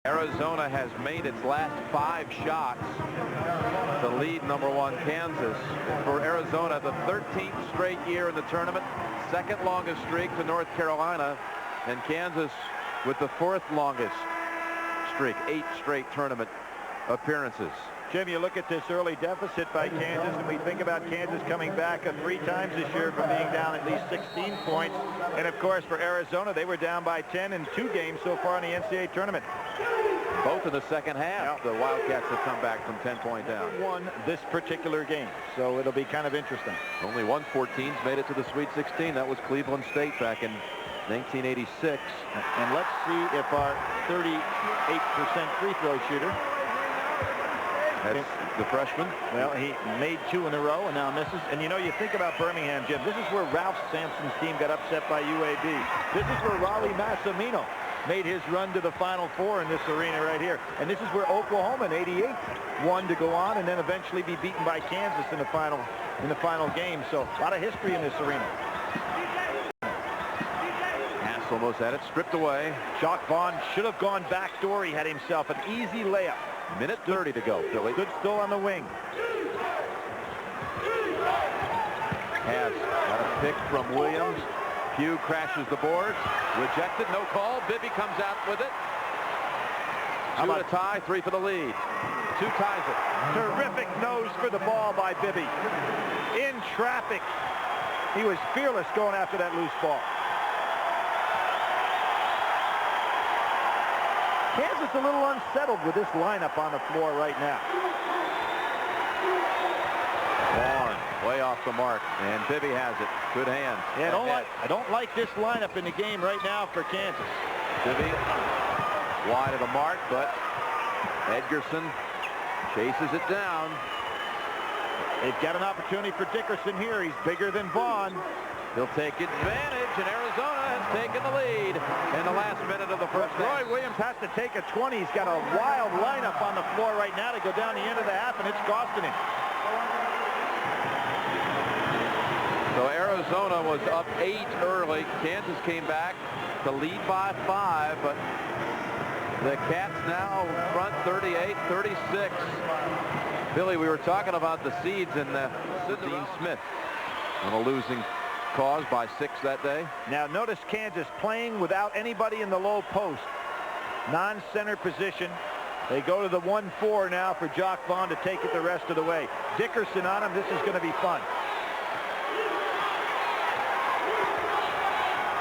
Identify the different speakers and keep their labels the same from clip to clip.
Speaker 1: Arizona has made its last 5 shots to lead #1 Kansas. For Arizona, the 13th straight year in the tournament, second longest streak to North Carolina, and Kansas with the 4th longest streak, 8 straight tournament appearances.
Speaker 2: Jim, you look at this early deficit by Kansas, and we think about Kansas coming back 3 times this year from being down at least 16 points. And, of course, for Arizona, they were down by 10 in 2 games so far in the NCAA tournament.
Speaker 1: Both in the second half, the Wildcats have come back from 10-point down.
Speaker 2: Won this particular game, so it'll be kind of interesting.
Speaker 1: Only one 14's made it to the Sweet 16. That was Cleveland State back in 1986.
Speaker 2: And let's see if our 38% free throw shooter.
Speaker 1: That's the freshman.
Speaker 2: Well, he made 2 in a row and now misses. And, you know, you think about Birmingham, Jim. This is where Ralph Sampson's team got upset by UAB. This is where Rollie Massimino made his run to the Final Four in this arena right here. And this is where Oklahoma in '88 won to go on and then eventually be beaten by Kansas in the final game. So a lot of history in this arena.
Speaker 1: Hass almost had it stripped away.
Speaker 2: Jacques Vaughn should have gone backdoor. He had himself an easy layup.
Speaker 1: Minute 30 to go, Philly.
Speaker 2: Good still on the wing.
Speaker 1: Has got a pick from Williams. Pugh crashes the boards. Rejected, no call. Bibby comes out with it. 2 to tie, 3 for the lead. 2 ties it.
Speaker 2: Terrific nose for the ball by Bibby. In traffic. He was fearless going after that loose ball. Kansas a little unsettled with this lineup on the floor right now.
Speaker 1: Vaughn way off the mark, and Bibby has it. Good hands.
Speaker 2: Yeah, I don't like this lineup in the game right now for Kansas.
Speaker 1: Bibby wide of the mark, but Edgerson chases it down.
Speaker 2: They've got an opportunity for Dickerson here. He's bigger than Vaughn.
Speaker 1: He'll take advantage, and Arizona has taken the lead in the last minute of the first half.
Speaker 2: Roy Williams has to take a 20. He's got a wild lineup on the floor right now to go down the end of the half, and it's costing him.
Speaker 1: So Arizona was up 8 early. Kansas came back to lead by 5, but the Cats now front 38-36. Billy, we were talking about the seeds and Dean Smith on a losing cause by 6 that day.
Speaker 2: Now notice Kansas playing without anybody in the low post. Non-center position. They go to the 1-4 now for Jacques Vaughn to take it the rest of the way. Dickerson on him. This is going to be fun.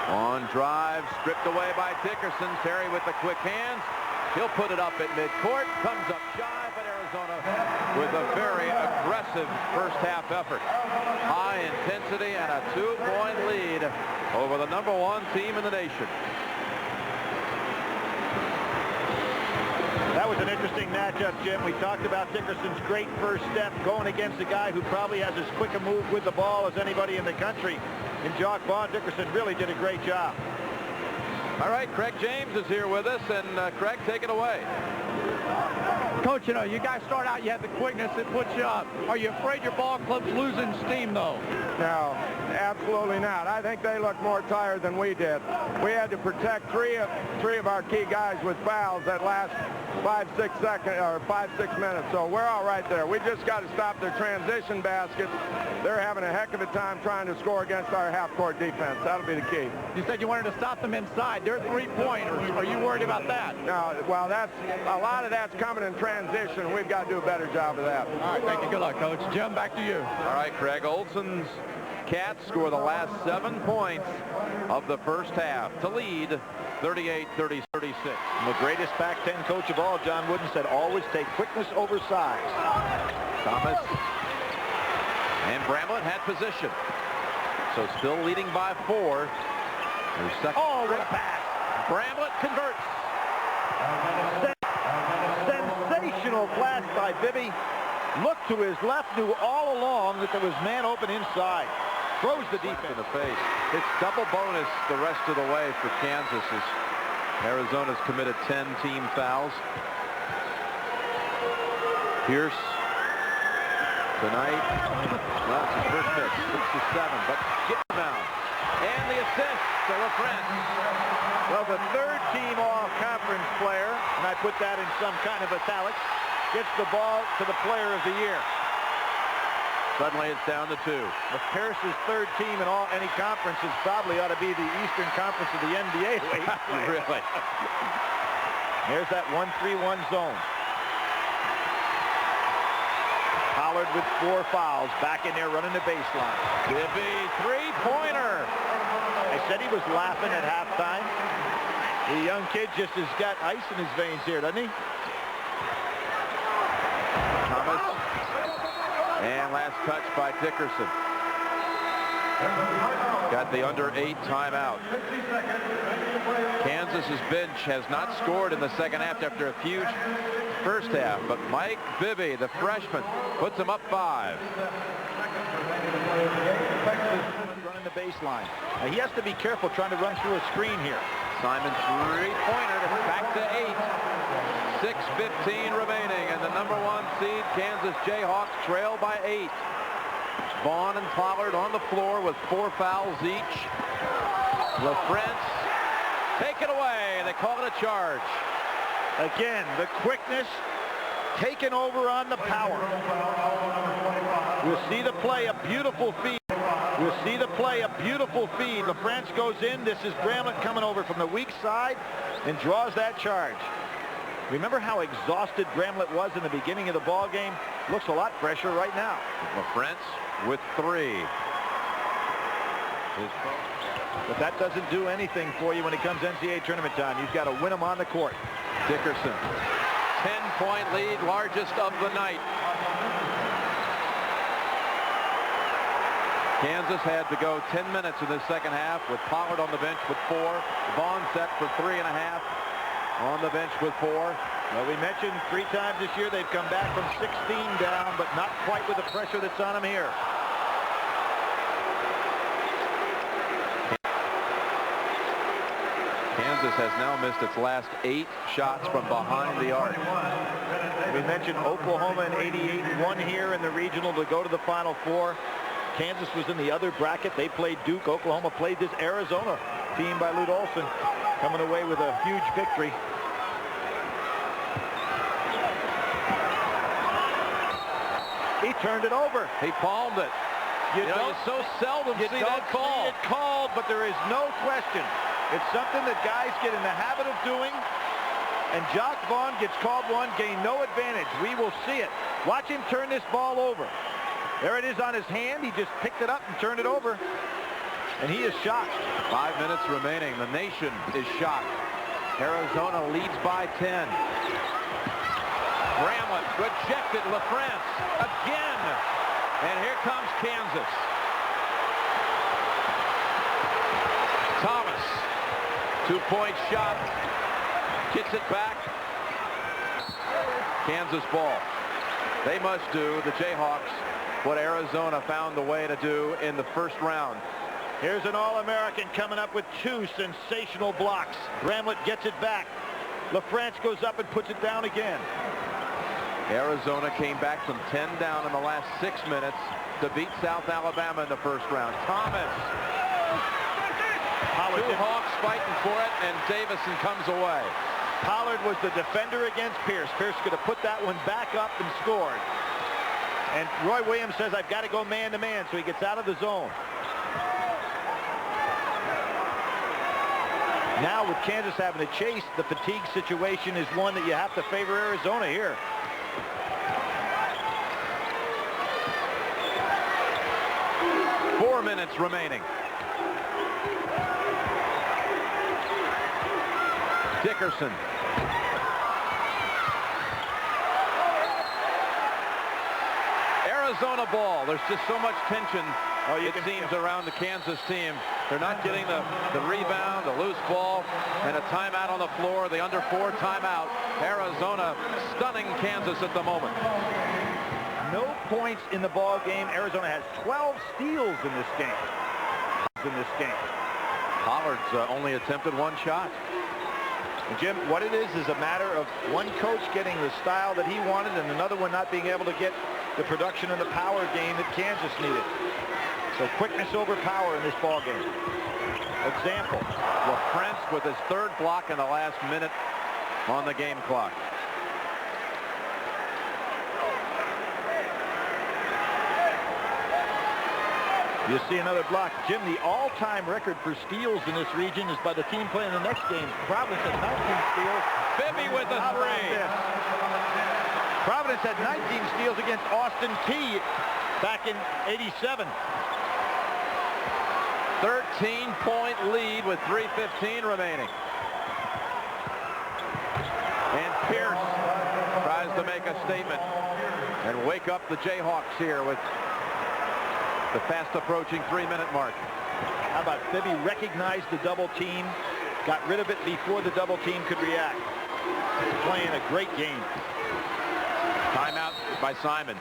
Speaker 1: On drive, stripped away by Dickerson. Terry with the quick hands. He'll put it up at midcourt. Comes up shy, but Arizona with a very aggressive first half effort. High intensity and a 2-point lead over the #1 team in the nation.
Speaker 2: That was an interesting matchup, Jim. We talked about Dickerson's great first step going against a guy who probably has as quick a move with the ball as anybody in the country. And Jacques Vaughn. Dickerson really did a great job.
Speaker 1: All right, Craig James is here with us, and Craig, take it away.
Speaker 3: Coach, you know, you guys start out, you have the quickness that puts you up. Are you afraid your ball club's losing steam, though?
Speaker 4: No, absolutely not. I think they look more tired than we did. We had to protect three of our key guys with fouls that last 5-6 seconds or 5-6 minutes. So we're all right there. We just got to stop their transition baskets. They're having a heck of a time trying to score against our half-court defense. That'll be the key.
Speaker 3: You said you wanted to stop them inside. They're 3-pointers. Are you worried about that?
Speaker 4: No, well, that's a lot of that's coming in transition. We've got to do a better job of that.
Speaker 3: All right, thank you. Good luck, Coach. Jim, back to you.
Speaker 1: All right, Craig. Olson's Cats score the last 7 points of the first half to lead 38-36.
Speaker 2: The greatest Pac-10 coach of all, John Wooden, said always take quickness over size.
Speaker 1: Thomas and Bramlett had position. So still leading by 4.
Speaker 2: Oh, what a pass.
Speaker 1: Bramlett converts.
Speaker 2: Sensational flash by Bibby. Looked to his left, knew all along that there was man open inside. Throws the defense
Speaker 1: in the face. It's double bonus the rest of the way for Kansas as Arizona's committed 10 team fouls. Pierce tonight. Well, it's his first miss. 6 to 7, but get down. And the assist. to LaFrance.
Speaker 2: Well, the third team all-conference player, and I put that in some kind of italics, gets the ball to the player of the year.
Speaker 1: Suddenly it's down to 2.
Speaker 2: If Pierce's third team in any conferences probably ought to be the Eastern Conference of the NBA.
Speaker 1: Really?
Speaker 2: Here's that 1-3-1 zone. Pollard with 4 fouls, back in there running the baseline.
Speaker 1: Bibby, three-pointer.
Speaker 2: I said he was laughing at halftime. The young kid just has got ice in his veins here, doesn't he?
Speaker 1: Thomas. And last touch by Dickerson. Got the under 8 timeout. Kansas's bench has not scored in the second half after a huge first half, but Mike Bibby, the freshman, puts them up 5.
Speaker 2: Running the baseline. Now he has to be careful trying to run through a screen here.
Speaker 1: Simon three-pointer to back to 8. 6:15 remaining, and the number 1 seed Kansas Jayhawks trail by 8. Vaughn and Pollard on the floor with 4 fouls each. LaFrance, take it away. They call it a charge.
Speaker 2: Again, the quickness taken over on the power. We'll see the play, a beautiful feed. We'll see the play, a beautiful feed. LaFrance goes in. This is Bramlett coming over from the weak side and draws that charge. Remember how exhausted Bramlett was in the beginning of the ball game? Looks a lot fresher right now.
Speaker 1: LaFrance with 3.
Speaker 2: But that doesn't do anything for you when it comes NCAA tournament time. You've got to win them on the court.
Speaker 1: Dickerson, 10-point lead, largest of the night. Kansas had to go 10 minutes in the second half with Pollard on the bench with 4. Vaughn set for 3.5. On the bench with 4.
Speaker 2: Well, we mentioned 3 times this year they've come back from 16 down, but not quite with the pressure that's on them here.
Speaker 1: Kansas has now missed its last 8 shots from behind the arc.
Speaker 2: We mentioned Oklahoma in '88 won here in the regional to go to the Final Four. Kansas was in the other bracket. They played Duke. Oklahoma played this Arizona team by Lute Olson, coming away with a huge victory. He turned it over.
Speaker 1: He palmed it. You so seldom see that call.
Speaker 2: See it called, but there is no question. It's something that guys get in the habit of doing, and Jock Vaughn gets called one, gained no advantage. We will see it. Watch him turn this ball over. There it is on his hand. He just picked it up and turned it over, and he is shocked.
Speaker 1: 5 minutes remaining. The nation is shocked. Arizona leads by 10. Bramlett rejected LaFrance again. And here comes Kansas. Thomas, 2-point shot. Gets it back. Kansas ball. They must do, the Jayhawks, what Arizona found the way to do in the first round.
Speaker 2: Here's an All-American coming up with 2 sensational blocks. Bramlett gets it back. LaFrance goes up and puts it down again.
Speaker 1: Arizona came back from 10 down in the last 6 minutes to beat South Alabama in the first round. Thomas. 2 Hawks fighting for it, and Davison comes away.
Speaker 2: Pollard was the defender against Pierce. Pierce could have put that one back up and scored. And Roy Williams says, I've got to go man-to-man, so he gets out of the zone. Now with Kansas having to chase, the fatigue situation is one that you have to favor Arizona here.
Speaker 1: Four minutes remaining. Dickerson. Arizona ball. There's just so much tension, it seems, around the Kansas team. They're not getting the rebound, the loose ball, and a timeout on the floor, the under 4 timeout. Arizona stunning Kansas at the moment.
Speaker 2: No points in the ball game. Arizona has 12 steals in this game.
Speaker 1: Pollard's only attempted 1 shot.
Speaker 2: And Jim, what it is a matter of one coach getting the style that he wanted and another one not being able to get the production and the power game that Kansas needed. So quickness over power in this ball game. Example.
Speaker 1: LaFrance with his third block in the last minute on the game clock.
Speaker 2: You see another block. Jim, the all-time record for steals in this region is by the team playing the next game. Providence had 19 steals.
Speaker 1: Bibby with a three.
Speaker 2: Providence had 19 steals against Austin T back in '87.
Speaker 1: 13-point lead with 3:15 remaining. And Pierce tries to make a statement and wake up the Jayhawks here with the fast approaching 3-minute mark.
Speaker 2: How about Bibby recognized the double team, got rid of it before the double team could react. He's playing a great game.
Speaker 1: Timeout by Simon.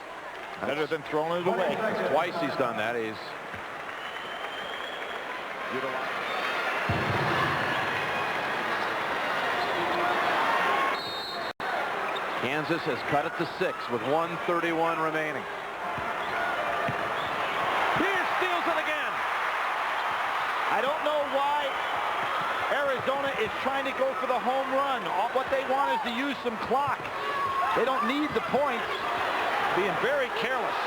Speaker 2: Better than throwing it away.
Speaker 1: Twice he's done that. He's Kansas has cut it to 6 with 1:31 remaining. Pierce steals it again.
Speaker 2: I don't know why Arizona is trying to go for the home run. What they want is to use some clock. They don't need the points. Being very careless.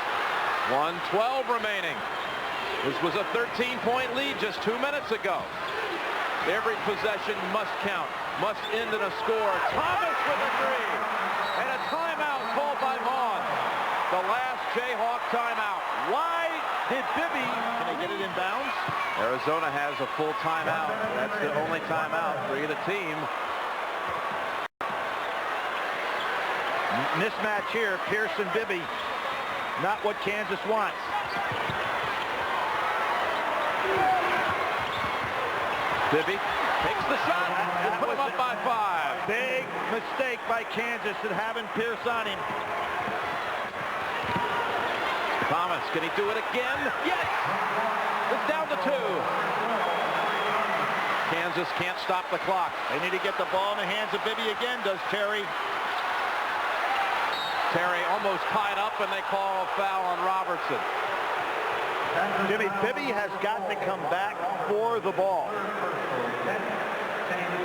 Speaker 1: 1:12 remaining. This was a 13-point lead just 2 minutes ago. Every possession must count, must end in a score. Thomas with a three. And a timeout called by Vaughn. The last Jayhawk timeout.
Speaker 2: Why did Bibby, can they get it in bounds?
Speaker 1: Arizona has a full timeout. That's the only timeout for either team.
Speaker 2: Mismatch here, Pierce and Bibby. Not what Kansas wants.
Speaker 1: Bibby takes the shot and put him up by 5.
Speaker 2: Big mistake by Kansas in having Pierce on him.
Speaker 1: Thomas, can he do it again? Yes! It's down to 2. Kansas can't stop the clock.
Speaker 2: They need to get the ball in the hands of Bibby again, does Terry.
Speaker 1: Terry almost tied up, and they call a foul on Robertson.
Speaker 2: Jimmy, Bibby has got to come back for the ball.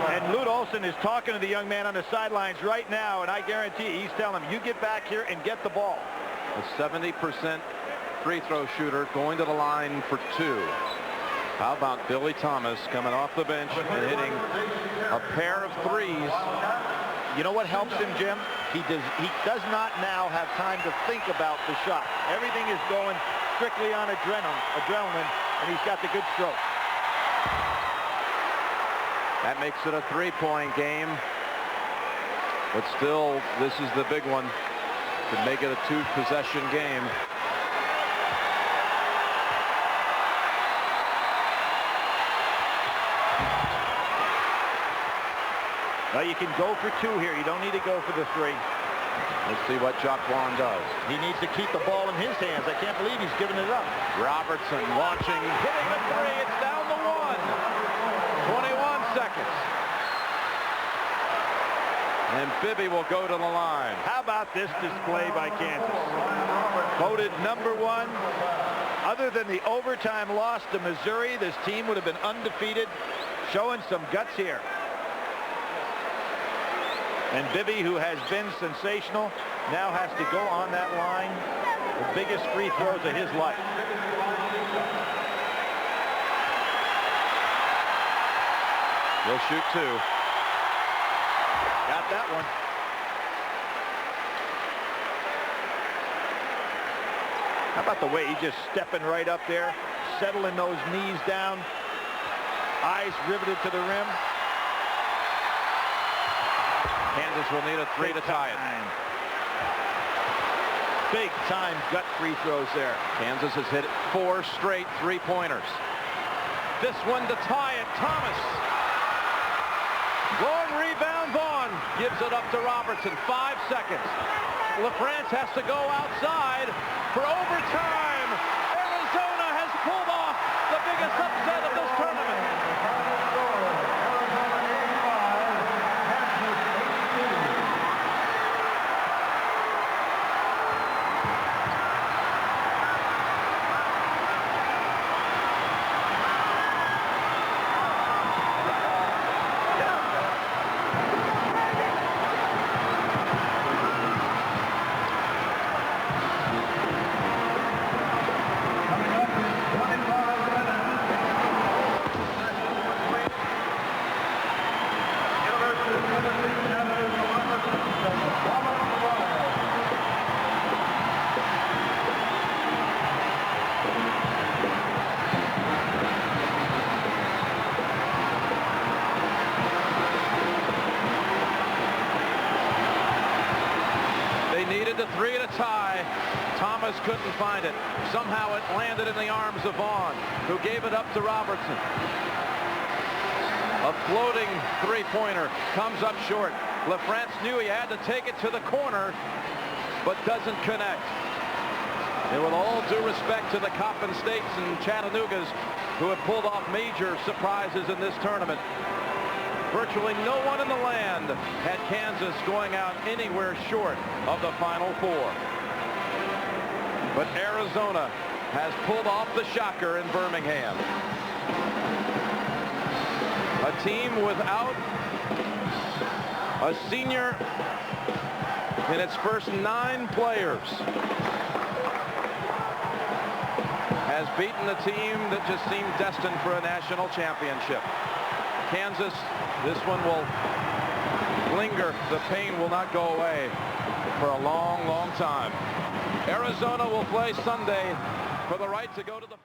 Speaker 2: And Lute Olson is talking to the young man on the sidelines right now, and I guarantee he's telling him, you get back here and get the ball.
Speaker 1: A 70% free throw shooter going to the line for 2. How about Billy Thomas coming off the bench and hitting a pair of threes?
Speaker 2: You know what helps him, Jim? He does not now have time to think about the shot. Everything is going strictly on adrenaline, and he's got the good stroke.
Speaker 1: That makes it a 3-point game. But still, this is the big one to make it a 2-possession game.
Speaker 2: Now you can go for 2 here. You don't need to go for the 3.
Speaker 1: Let's see what Jacqueline does.
Speaker 2: He needs to keep the ball in his hands. I can't believe he's giving it up.
Speaker 1: Robertson launching, hitting the 3. It's down to 1. 21 seconds. And Bibby will go to the line.
Speaker 2: How about this display by Kansas? Voted #1. Other than the overtime loss to Missouri, this team would have been undefeated, showing some guts here. And Bibby, who has been sensational, now has to go on that line. The biggest free throws of his life.
Speaker 1: He'll shoot 2.
Speaker 2: Got that one. How about the way he just stepping right up there, settling those knees down, eyes riveted to the rim.
Speaker 1: Kansas will need a 3 to tie it.
Speaker 2: Big time gut free throws there.
Speaker 1: Kansas has hit 4 straight 3-pointers. This one to tie it. Thomas. Long rebound. Vaughn gives it up to Robertson. 5 seconds. LaFrance has to go outside for overtime. Arizona has pulled off the biggest upset of this tournament. to 3 to tie. Thomas couldn't find it. Somehow it landed in the arms of Vaughn, who gave it up to Robertson. A floating three-pointer comes up short. LaFrance knew he had to take it to the corner, but doesn't connect. And with all due respect to the Coppin States and Chattanoogas, who have pulled off major surprises in this tournament, virtually no one in the land had Kansas going out anywhere short of the Final Four. But Arizona has pulled off the shocker in Birmingham. A team without a senior in its first 9 players has beaten a team that just seemed destined for a national championship. Kansas, this one will linger. The pain will not go away for a long, long time. Arizona will play Sunday for the right to go to the